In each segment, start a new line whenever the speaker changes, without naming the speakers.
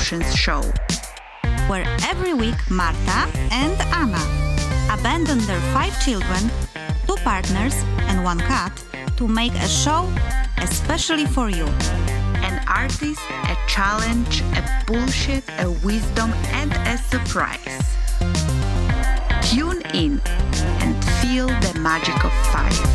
5Options show, where every week Marta and Anna abandon their 5 children, 2 partners and 1 cat to make a show especially for you. An artist, a challenge, a bullshit, a wisdom and a surprise. Tune in and feel the magic of 5.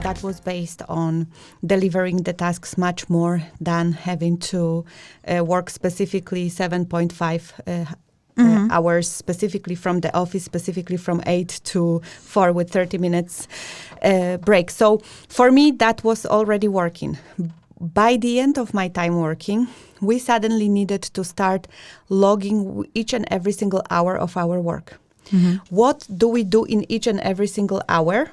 That was based on delivering the tasks much more than having to work specifically 7.5 hours, specifically from the office, specifically from 8 to 4 with 30 minutes break. So for me, that was already working. By the end of my time working, we suddenly needed to start logging each and every single hour of our work. What do we do in each and every single hour?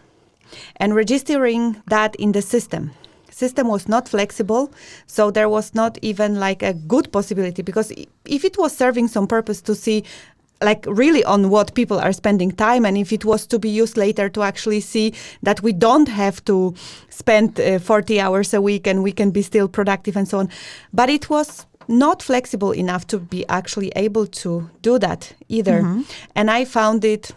And registering that in the system. System was not flexible, so there was not even like a good possibility, because if it was serving some purpose to see like really on what people are spending time, and if it was to be used later to actually see that we don't have to spend 40 hours a week and we can be still productive and so on. But it was not flexible enough to be actually able to do that either. And I found it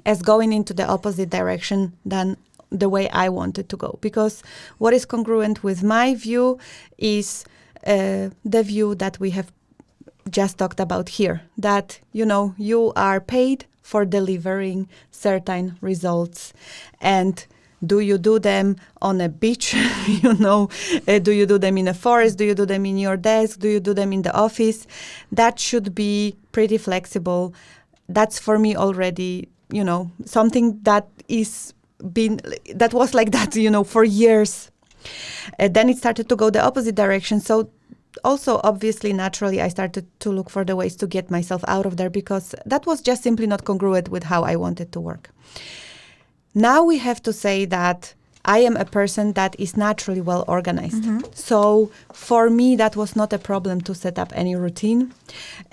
as going into the opposite direction than the way I wanted to go. Because what is congruent with my view is the view that we have just talked about here. That, you are paid for delivering certain results. And do you do them on a beach? Do you do them in a forest? Do you do them in your desk? Do you do them in the office? That should be pretty flexible. That's for me already something that was like that, for years. Then it started to go the opposite direction. So also, obviously, naturally, I started to look for the ways to get myself out of there, because that was just simply not congruent with how I wanted to work. Now we have to say that I am a person that is naturally well organized. So for me, that was not a problem to set up any routine.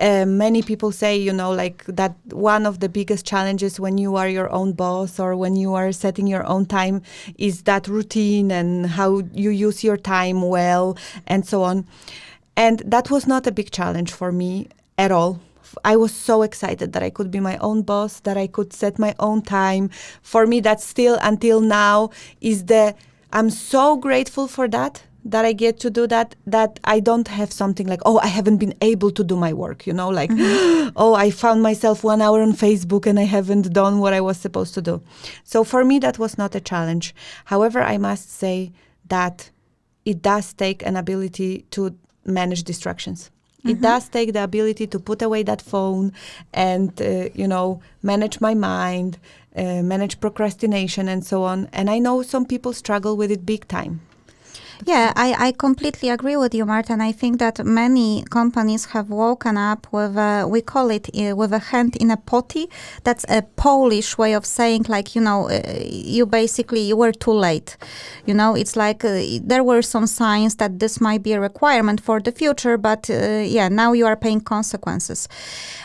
Many people say, like that one of the biggest challenges when you are your own boss or when you are setting your own time is that routine and how you use your time well and so on. And that was not a big challenge for me at all. I was so excited that I could be my own boss, that I could set my own time. For me, that still until now is I'm so grateful for that I get to do that I don't have something like, I haven't been able to do my work, I found myself 1 hour on Facebook and I haven't done what I was supposed to do. So for me, that was not a challenge. However, I must say that it does take an ability to manage distractions. It does take the ability to put away that phone and, manage my mind, manage procrastination and so on. And I know some people struggle with it big time.
Yeah, I completely agree with you, Marta. And I think that many companies have woken up with we call it with a hand in a potty. That's a Polish way of saying, like, you were too late. It's like there were some signs that this might be a requirement for the future, but now you are paying consequences.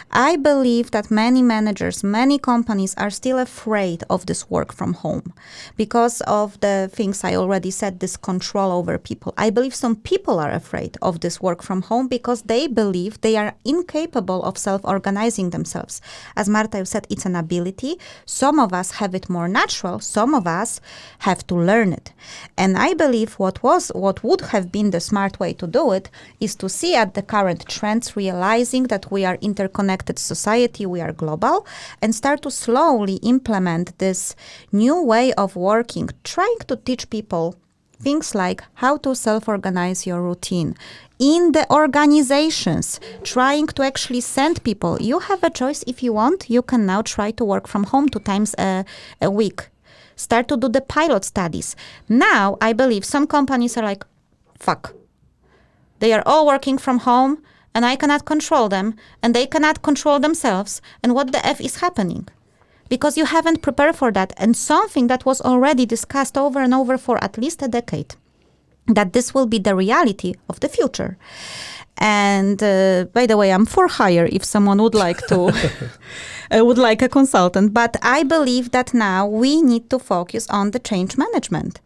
I believe that many managers, many companies are still afraid of this work from home because of the things I already said, this control over people. I believe some people are afraid of this work from home because they believe they are incapable of self-organizing themselves. As Marta said, it's an ability. Some of us have it more natural. Some of us have to learn it. And I believe what would have been the smart way to do it is to see at the current trends, realizing that we are interconnected society, we are global, and start to slowly implement this new way of working, trying to teach people things like how to self-organize your routine in the organizations, trying to actually send people, you have a choice. If you want, you can now try to work from home 2 times a week. Start to do the pilot studies. Now, I believe some companies are like, fuck. They are all working from home and I cannot control them and they cannot control themselves. And what the F is happening? Because you haven't prepared for that. And something that was already discussed over and over for at least a decade, that this will be the reality of the future. And by the way, I'm for hire if someone would like to, would like a consultant. But I believe that now we need to focus on the change management.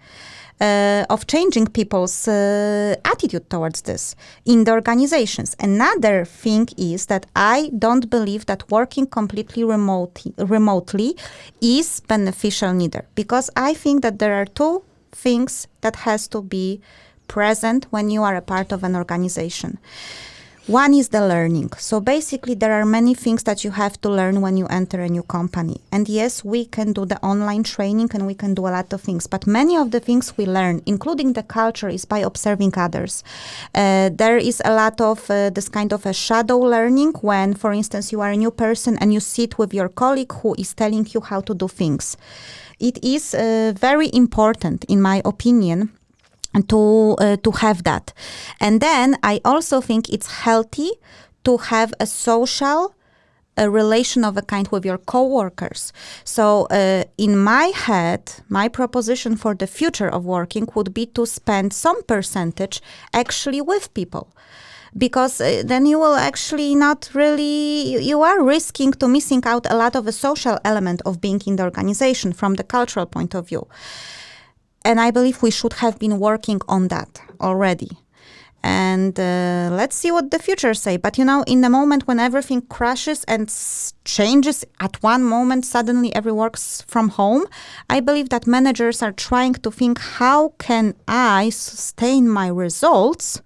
of changing people's attitude towards this in the organizations. Another thing is that I don't believe that working completely remotely is beneficial neither, because I think that there are two things that has to be present when you are a part of an organization. One is the learning. So basically there are many things that you have to learn when you enter a new company. And yes, we can do the online training and we can do a lot of things, but many of the things we learn, including the culture, is by observing others. There is a lot of this kind of a shadow learning when, for instance, you are a new person and you sit with your colleague who is telling you how to do things. It is very important, in my opinion, to have that. And then I also think it's healthy to have a social relation of a kind with your co-workers. So in my head, my proposition for the future of working would be to spend some percentage actually with people. Because then you will actually not really, you are risking to missing out a lot of a social element of being in the organization from the cultural point of view. And I believe we should have been working on that already. And let's see what the future say. But in the moment when everything crashes and changes at one moment, suddenly everyone works from home, I believe that managers are trying to think, how can I sustain my results?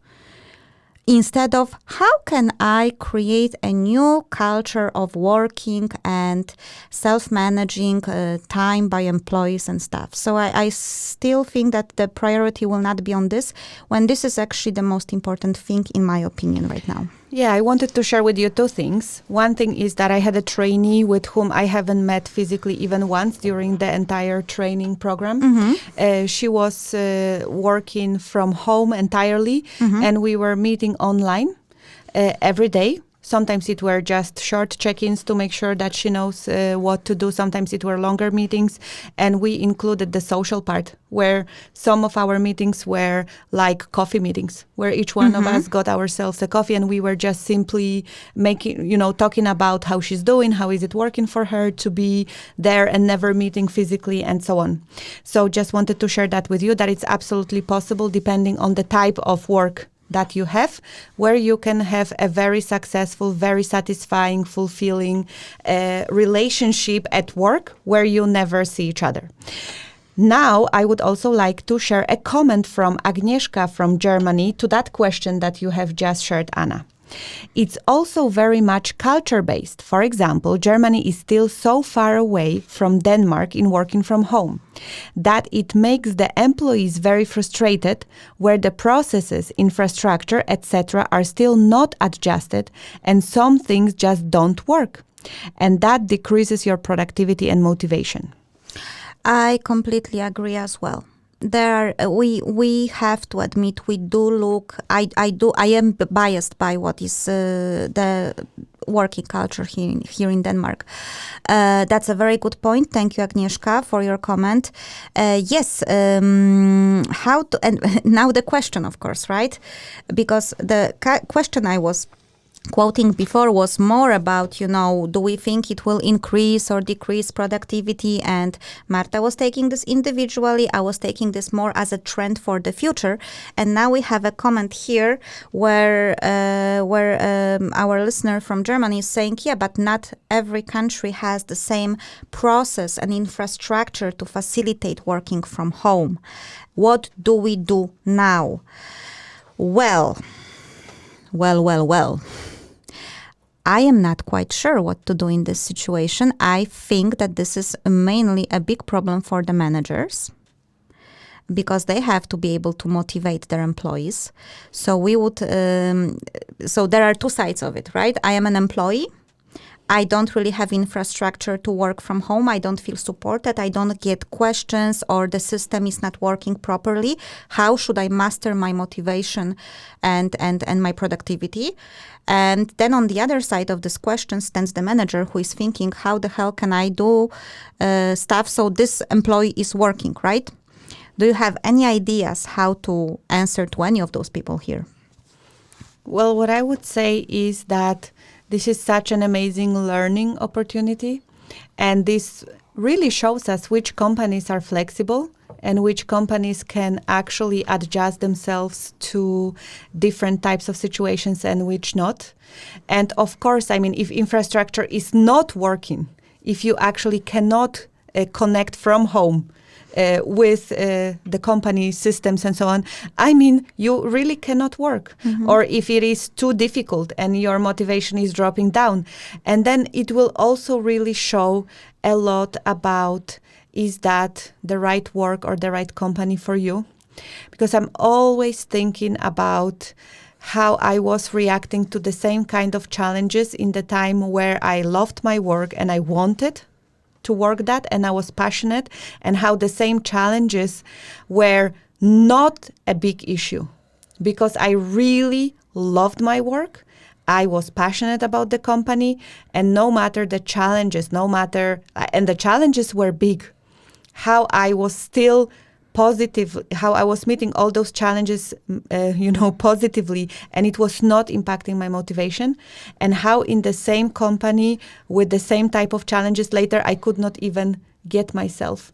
Instead of how can I create a new culture of working and self-managing time by employees and staff. So I still think that the priority will not be on this, when this is actually the most important thing in my opinion right now.
Yeah, I wanted to share with you two things. One thing is that I had a trainee with whom I haven't met physically even once during the entire training program. Mm-hmm. She was working from home entirely, mm-hmm. and we were meeting online every day. Sometimes it were just short check-ins to make sure that she knows what to do. Sometimes it were longer meetings. And we included the social part, where some of our meetings were like coffee meetings, where each one mm-hmm. of us got ourselves a coffee and we were just simply talking about how she's doing, how is it working for her to be there and never meeting physically and so on. So just wanted to share that with you, that it's absolutely possible, depending on the type of work that you have, where you can have a very successful, very satisfying, fulfilling relationship at work where you never see each other. Now, I would also like to share a comment from Agnieszka from Germany to that question that you have just shared, Anna. It's also very much culture-based. For example, Germany is still so far away from Denmark in working from home that it makes the employees very frustrated, where the processes, infrastructure, etc. are still not adjusted and some things just don't work. And that decreases your productivity and motivation.
I completely agree as well. We have to admit, we do look, I am biased by what is the working culture here in Denmark. That's a very good point. Thank you, Agnieszka, for your comment. Yes, how to, and now the question, of course, right? Because the question I was quoting before was more about, do we think it will increase or decrease productivity? And Marta was taking this individually. I was taking this more as a trend for the future. And now we have a comment here where our listener from Germany is saying, yeah, but not every country has the same process and infrastructure to facilitate working from home. What do we do now? Well. I am not quite sure what to do in this situation. I think that this is mainly a big problem for the managers, because they have to be able to motivate their employees. So so there are two sides of it, right? I am an employee. I don't really have infrastructure to work from home. I don't feel supported. I don't get questions, or the system is not working properly. How should I master my motivation and my productivity? And then on the other side of this question stands the manager, who is thinking, how the hell can I do stuff so this employee is working, right? Do you have any ideas how to answer to any of those people here?
Well, what I would say is that this is such an amazing learning opportunity, and this really shows us which companies are flexible and which companies can actually adjust themselves to different types of situations and which not. And of course, I mean, if infrastructure is not working, if you actually cannot connect from home with the company systems and so on, I mean, you really cannot work. Or if it is too difficult and your motivation is dropping down. And then it will also really show a lot about, is that the right work or the right company for you? Because I'm always thinking about how I was reacting to the same kind of challenges in the time where I loved my work and I wanted to work that and I was passionate, and how the same challenges were not a big issue because I really loved my work. I was passionate about the company, and no matter the challenges, and the challenges were big, how I was still positive, how I was meeting all those challenges, positively, and it was not impacting my motivation, and how in the same company with the same type of challenges later, I could not even get myself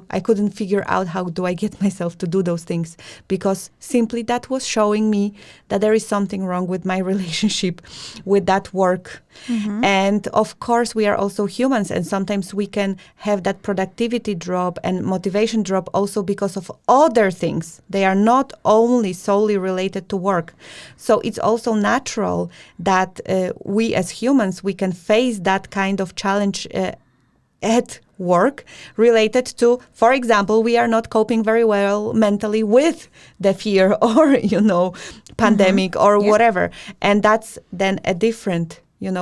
I couldn't figure out how do I get myself to do those things, because simply that was showing me that there is something wrong with my relationship with that work. And of course, we are also humans, and sometimes we can have that productivity drop and motivation drop also because of other things. They are not only solely related to work. So it's also natural that we as humans, we can face that kind of challenge at work related to, for example, we are not coping very well mentally with the fear or, pandemic or whatever. And that's then a different,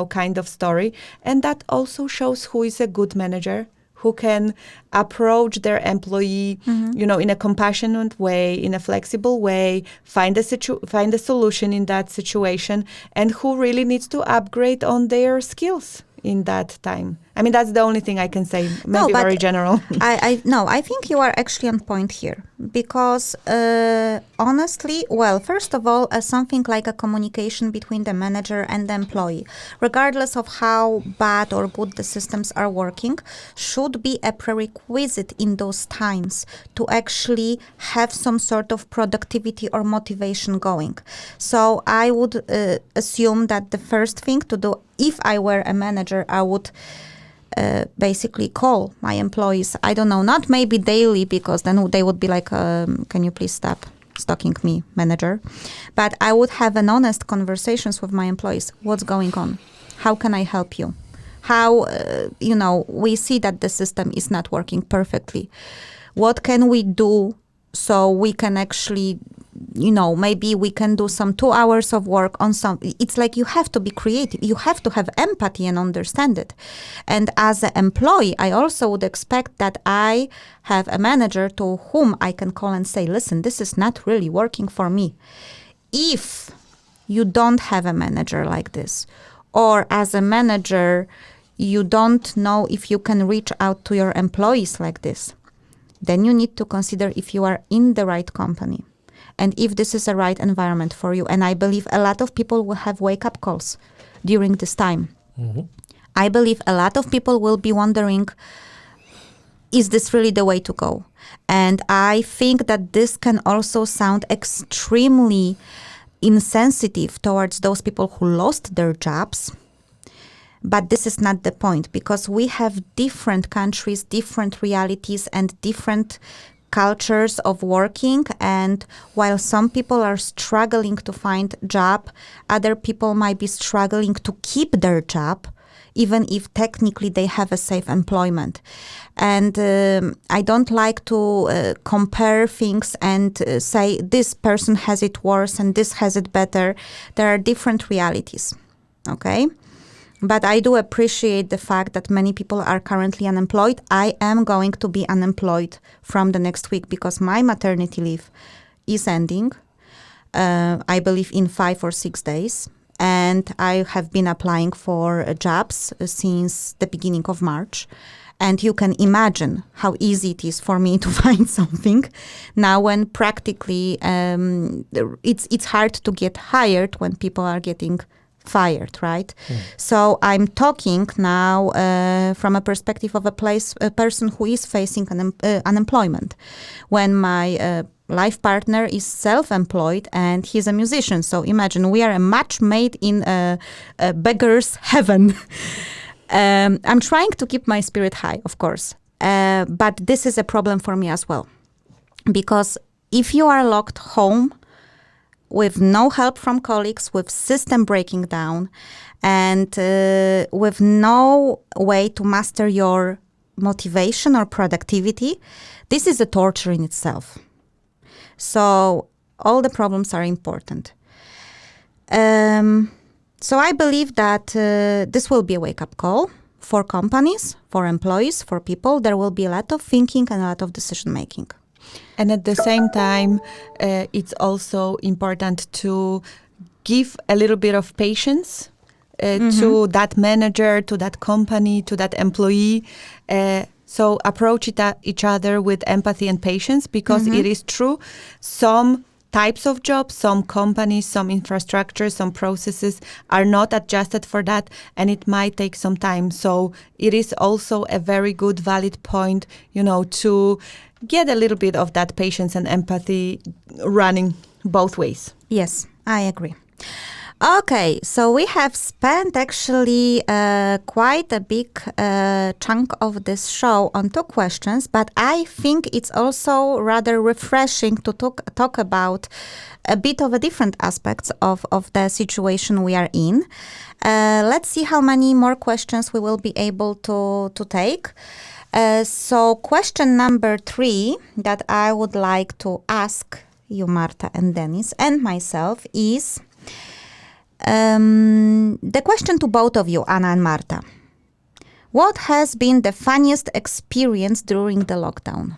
kind of story. And that also shows who is a good manager, who can approach their employee, in a compassionate way, in a flexible way, find a solution in that situation, and who really needs to upgrade on their skills in that time. I mean, that's the only thing I can say, maybe very general.
I think you are actually on point here, because honestly, well, first of all, something like a communication between the manager and the employee, regardless of how bad or good the systems are working, should be a prerequisite in those times to actually have some sort of productivity or motivation going. So I would assume that the first thing to do, if I were a manager, I would basically call my employees. I don't know, not maybe daily, because then they would be like, can you please stop stalking me, manager? But I would have an honest conversations with my employees. What's going on? How can I help you? How, we see that the system is not working perfectly. What can we do so we can actually, maybe we can do some 2 hours of work on some. It's like you have to be creative. You have to have empathy and understand it. And as an employee, I also would expect that I have a manager to whom I can call and say, listen, this is not really working for me. If you don't have a manager like this, or as a manager, you don't know if you can reach out to your employees like this, then you need to consider if you are in the right company and if this is the right environment for you. And I believe a lot of people will have wake-up calls during this time. I believe a lot of people will be wondering, is this really the way to go? And I think that this can also sound extremely insensitive towards those people who lost their jobs. But this is not the point, because we have different countries, different realities, and different cultures of working. And while some people are struggling to find a job, other people might be struggling to keep their job, even if technically they have a safe employment. And I don't like to compare things and say this person has it worse and this has it better. There are different realities, okay? But I do appreciate the fact that many people are currently unemployed. I am going to be unemployed from the next week because my maternity leave is ending, I believe in 5 or 6 days. And I have been applying for jobs since the beginning of March. And you can imagine how easy it is for me to find something now when practically it's hard to get hired when people are getting fired, right? So I'm talking now from a perspective of a person who is facing unemployment. When my life partner is self-employed and he's a musician. So imagine we are a match made in a beggar's heaven. I'm trying to keep my spirit high, of course. But this is a problem for me as well. Because if you are locked home with no help from colleagues, with system breaking down, and with no way to master your motivation or productivity, this is a torture in itself. So all the problems are important. So I believe that this will be a wake-up call for companies, for employees, for people. There will be a lot of thinking and a lot of decision-making.
And at the same time, it's also important to give a little bit of patience to that manager, to that company, to that employee. So approach each other with empathy and patience, because it is true. Some types of jobs, some companies, some infrastructure, some processes are not adjusted for that, and it might take some time. So it is also a very good, valid point, to get a little bit of that patience and empathy running both ways.
Yes, I agree. Okay, so we have spent actually quite a big chunk of this show on 2 questions, but I think it's also rather refreshing to talk about a bit of a different aspects of the situation we are in. Let's see how many more questions we will be able to take. So question number 3 that I would like to ask you, Marta and Denis, and myself is the question to both of you, Anna and Marta. What has been the funniest experience during the lockdown?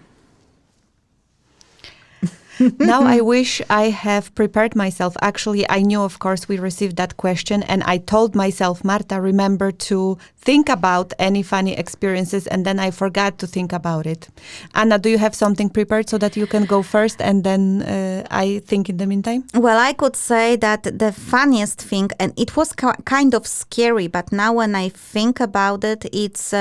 Now I wish I have prepared myself. Actually, I knew, of course, we received that question, and I told myself, Marta, remember to think about any funny experiences, and then I forgot to think about it. Anna, do you have something prepared so that you can go first, and then I think in the meantime?
Well, I could say that the funniest thing, and it was kind of scary, but now when I think about it, it's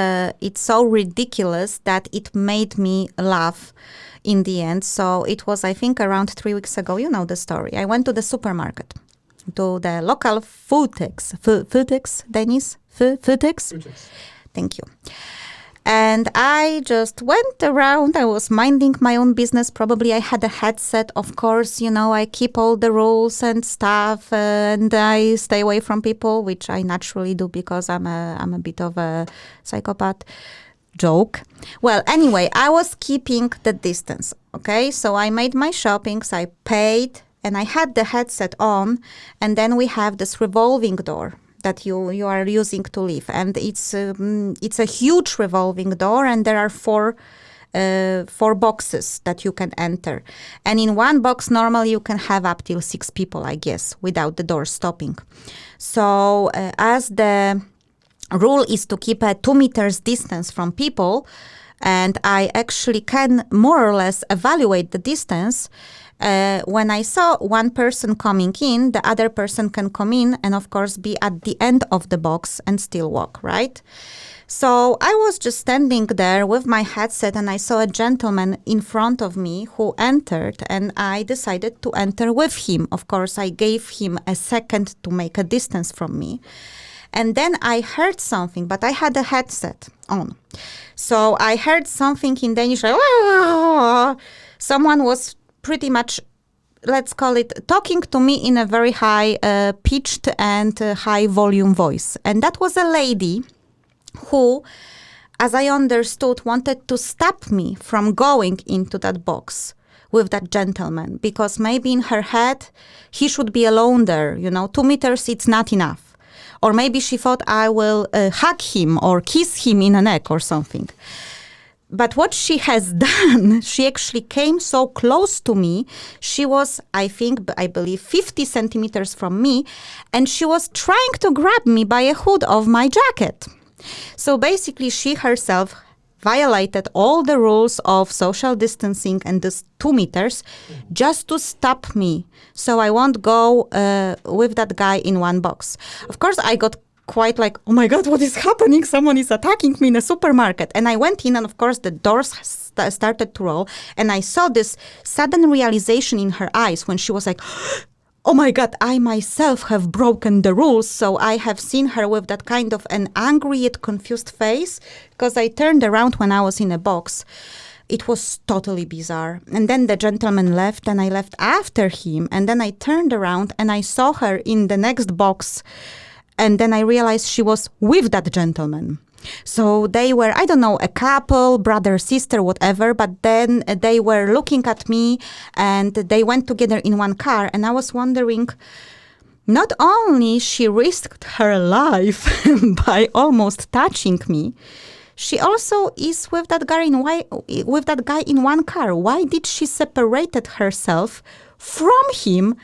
so ridiculous that it made me laugh in the end. So it was, I think, around 3 weeks ago. You know the story. I went to the supermarket, to the local Footex, Denis? Footex? Thank you. And I just went around. I was minding my own business. Probably I had a headset. Of course, I keep all the rules and stuff, and I stay away from people, which I naturally do because I'm a bit of a psychopath. Joke. Well, anyway, I was keeping the distance. Okay, so I made my shoppings, I paid, and I had the headset on, and then we have this revolving door that you are using to leave, and it's a huge revolving door, and there are four boxes that you can enter, and in one box normally you can have up till 6 people, I guess, without the door stopping. So as the rule is to keep a 2 meters distance from people, and I actually can more or less evaluate the distance. When I saw one person coming in, the other person can come in and of course be at the end of the box and still walk, right? So I was just standing there with my headset, and I saw a gentleman in front of me who entered, and I decided to enter with him. Of course, I gave him a second to make a distance from me. And then I heard something, but I had a headset on. So I heard something in Danish. Someone was pretty much, let's call it, talking to me in a very high pitched and high volume voice. And that was a lady who, as I understood, wanted to stop me from going into that box with that gentleman, because maybe in her head, he should be alone there. 2 meters, it's not enough. Or maybe she thought I will hug him or kiss him in the neck or something. But what she has done, she actually came so close to me. She was, I believe, 50 centimeters from me, and she was trying to grab me by a hood of my jacket. So basically she herself violated all the rules of social distancing and this 2 meters just to stop me. So I won't go with that guy in one box. Of course, I got quite like, oh my God, what is happening? Someone is attacking me in a supermarket. And I went in and of course the doors started to roll. And I saw this sudden realization in her eyes when she was like, oh my God, I myself have broken the rules. So I have seen her with that kind of an angry yet confused face because I turned around when I was in a box. It was totally bizarre. And then the gentleman left and I left after him. And then I turned around and I saw her in the next box. And then I realized she was with that gentleman. So they were, I don't know, a couple, brother, sister, whatever, but then they were looking at me and they went together in one car. And I was wondering, not only she risked her life by almost touching me, she also is with that guy in one car. Why did she separated herself from him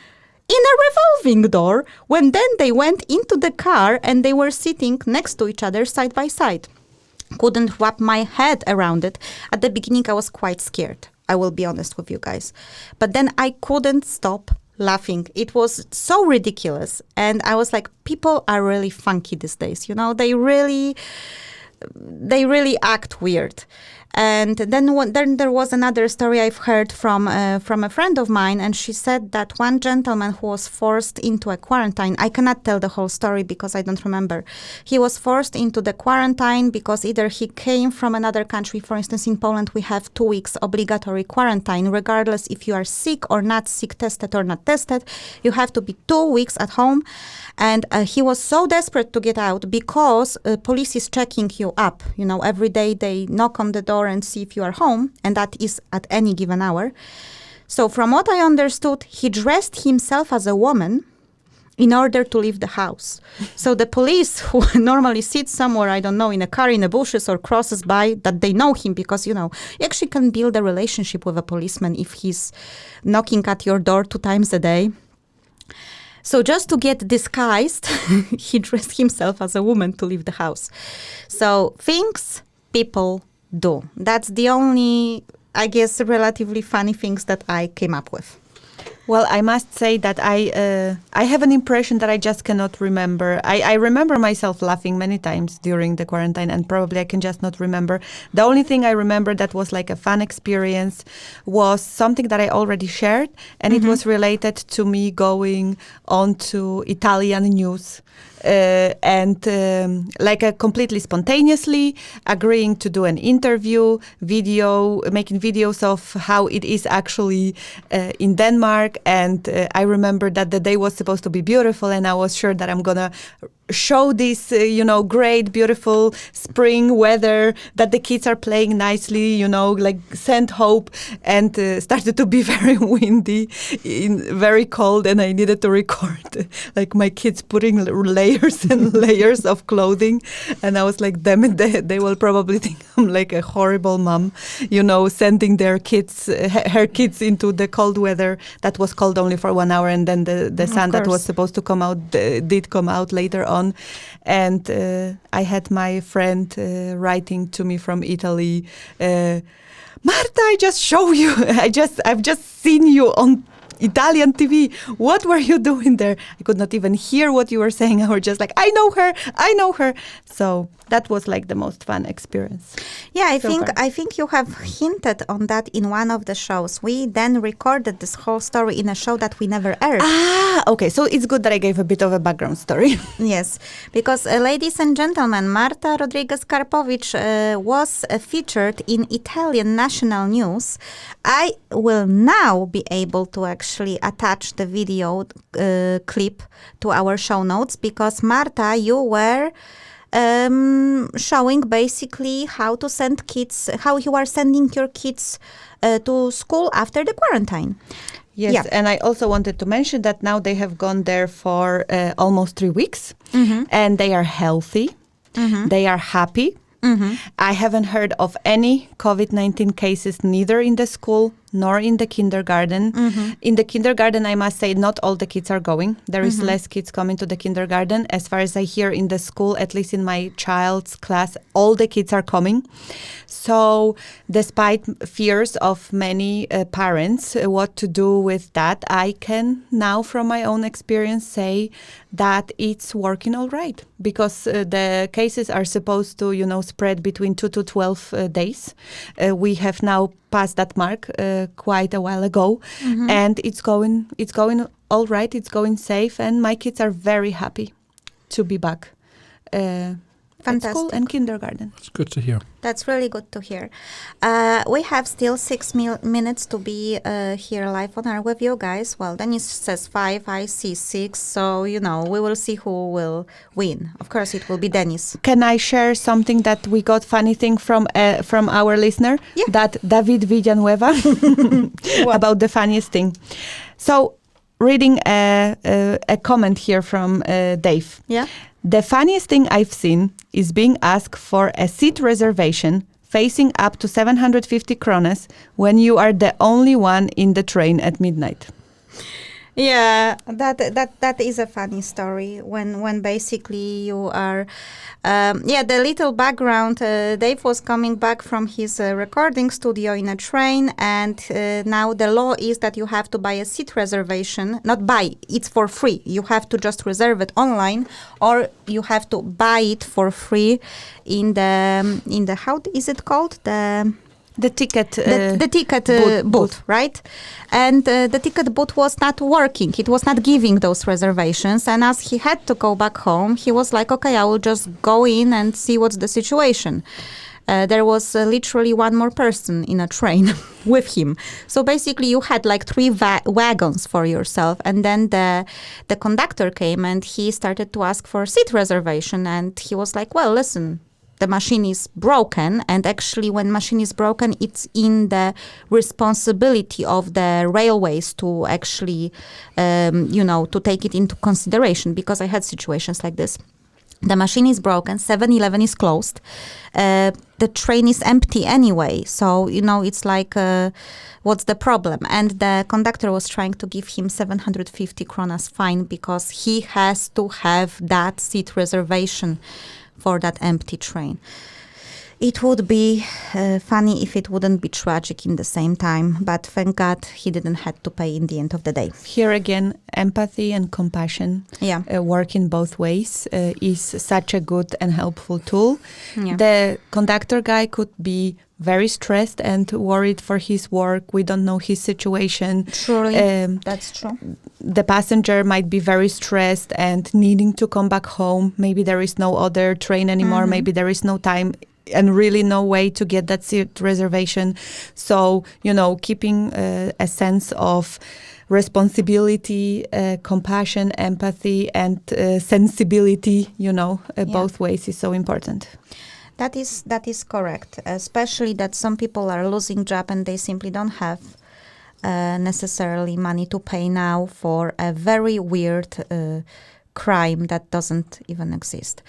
in a revolving door when then they went into the car and they were sitting next to each other side by side? Couldn't wrap my head around it. At the beginning, I was quite scared. I will be honest with you guys. But then I couldn't stop laughing. It was so ridiculous. And I was like, people are really funky these days. You know, they really act weird. And then there was another story I've heard from a friend of mine, and she said that one gentleman who was forced into a quarantine, I cannot tell the whole story because I don't remember. He was forced into the quarantine because either he came from another country, for instance, in Poland we have 2 weeks obligatory quarantine, regardless if you are sick or not sick, tested or not tested, you have to be 2 weeks at home. And he was so desperate to get out because police is checking you up. You know, every day they knock on the door and see if you are home, and that is at any given hour. So from what I understood, he dressed himself as a woman in order to leave the house. So the police who normally sit somewhere, I don't know, in a car, in the bushes or crosses by, that they know him because, you know, you actually can build a relationship with a policeman if he's knocking at your door 2 times a day. So just to get disguised, he dressed himself as a woman to leave the house. So things people do. That's the only, I guess, relatively funny things that I came up with.
Well, I must say that I have an impression that I just cannot remember. I remember myself laughing many times during the quarantine, and probably I can just not remember. The only thing I remember that was like a fun experience was something that I already shared, and it was related to me going on to Italian news. Like completely spontaneously agreeing to do an interview, making videos of how it is actually in Denmark. And I remember that the day was supposed to be beautiful, and I was sure that I'm gonna show this, great, beautiful spring weather, that the kids are playing nicely, like send hope, and started to be very windy, very cold, and I needed to record like my kids putting layers and layers of clothing, and I was like, damn it, they will probably think I'm like a horrible mom, sending their kids, her kids into the cold weather that was cold only for 1 hour, and then the sun that was supposed to come out did come out later on. And I had my friend writing to me from Italy, Marta, I just show you, I've just seen you on Italian TV. What were you doing there? I could not even hear what you were saying. I was just like, I know her. So that was like the most fun experience.
Yeah, I think you have hinted on that in one of the shows. We then recorded this whole story in a show that we never aired.
Okay. So it's good that I gave a bit of a background story.
Yes, because ladies and gentlemen, Marta Rodriguez-Karpowicz was featured in Italian national news. I will now be able to actually attach the video clip to our show notes because Marta, you were showing basically how you are sending your kids to school after the quarantine.
Yes, yeah. And I also wanted to mention that now they have gone there for almost 3 weeks, and they are healthy, they are happy. I haven't heard of any COVID-19 cases, neither in the school nor in the kindergarten. In the kindergarten, I must say, not all the kids are going. There is less kids coming to the kindergarten. As far as I hear in the school, at least in my child's class, all the kids are coming. So despite fears of many parents, what to do with that, I can now from my own experience say that it's working all right, because the cases are supposed to, spread between 2 to 12 days. We have now passed that mark quite a while ago, and it's going all right. It's going safe, and my kids are very happy to be back at school and kindergarten.
That's good to hear.
That's really good to hear. We have still 6 minutes to be here live on air with you guys. Well, Dennis says 5, I see 6. So, we will see who will win. Of course, it will be Dennis.
Can I share something that we got funny thing from our listener?
Yeah.
That David Villanueva about the funniest thing. So, reading a comment here from Dave.
Yeah.
The funniest thing I've seen is being asked for a seat reservation facing up to 750 kronas when you are the only one in the train at midnight.
Yeah, that is a funny story when basically you are, the little background, Dave was coming back from his recording studio in a train, and now the law is that you have to buy a seat reservation, not buy, it's for free. You have to just reserve it online, or you have to buy it for free in the how is it called?
The ticket
the ticket booth, right? And the ticket booth was not working. It was not giving those reservations. And as he had to go back home, he was like, okay, I will just go in and see what's the situation. There was literally one more person in a train with him. So basically you had like 3 wagons for yourself. And then the conductor came and he started to ask for a seat reservation. And he was like, well, listen, the machine is broken, and actually when machine is broken, it's in the responsibility of the railways to actually, to take it into consideration, because I had situations like this. The machine is broken, 7-Eleven is closed, the train is empty anyway, so, it's like, what's the problem? And the conductor was trying to give him 750 kronas fine because he has to have that seat reservation for that empty train. It would be funny if it wouldn't be tragic in the same time, but thank God he didn't have to pay in the end of the day.
Here again, empathy and compassion work in both ways is such a good and helpful tool. Yeah. The conductor guy could be very stressed and worried for his work. We don't know his situation.
Truly, that's true.
The passenger might be very stressed and needing to come back home. Maybe there is no other train anymore. Maybe there is no time and really no way to get that seat reservation. So, keeping a sense of responsibility, compassion, empathy, and sensibility, both ways is so important.
That is correct, especially that some people are losing job and they simply don't have necessarily money to pay now for a very weird crime that doesn't even exist.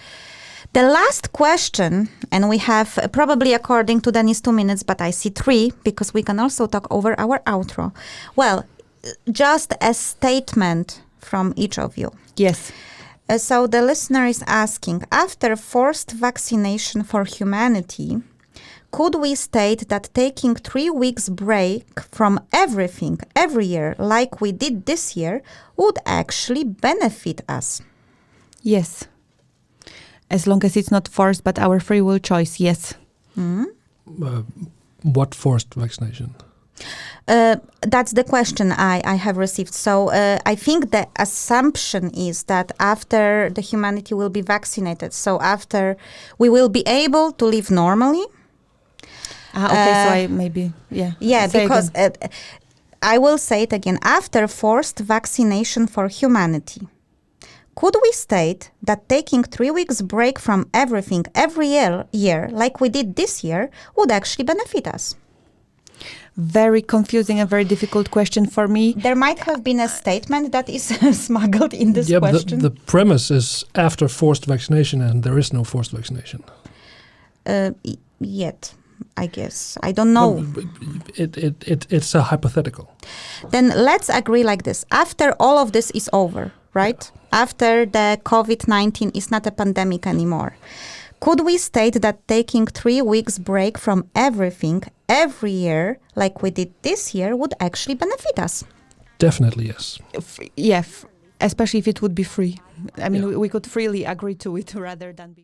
The last question, and we have probably according to Dennis 2 minutes, but I see 3 because we can also talk over our outro. Well, just a statement from each of you.
Yes.
So the listener is asking, after forced vaccination for humanity, could we state that taking 3 weeks break from everything every year, like we did this year, would actually benefit us?
Yes. As long as it's not forced, but our free will choice, yes.
What forced vaccination?
That's the question I have received. So I think the assumption is that after the humanity will be vaccinated, so after we will be able to live normally.
Okay, so I maybe, yeah.
Yeah, because I will say it again. After forced vaccination for humanity, could we state that taking 3 weeks break from everything every year, like we did this year, would actually benefit us?
Very confusing and very difficult question for me.
There might have been a statement that is smuggled in this question.
The premise is after forced vaccination, and there is no forced vaccination.
Yet. I guess. I don't know.
It's a hypothetical.
Then let's agree like this. After all of this is over, right? After the COVID-19 is not a pandemic anymore, could we state that taking 3 weeks break from everything every year, like we did this year, would actually benefit us?
Definitely, yes.
Yeah, especially if it would be free. I mean,
Yeah.
we could freely agree to it rather than be...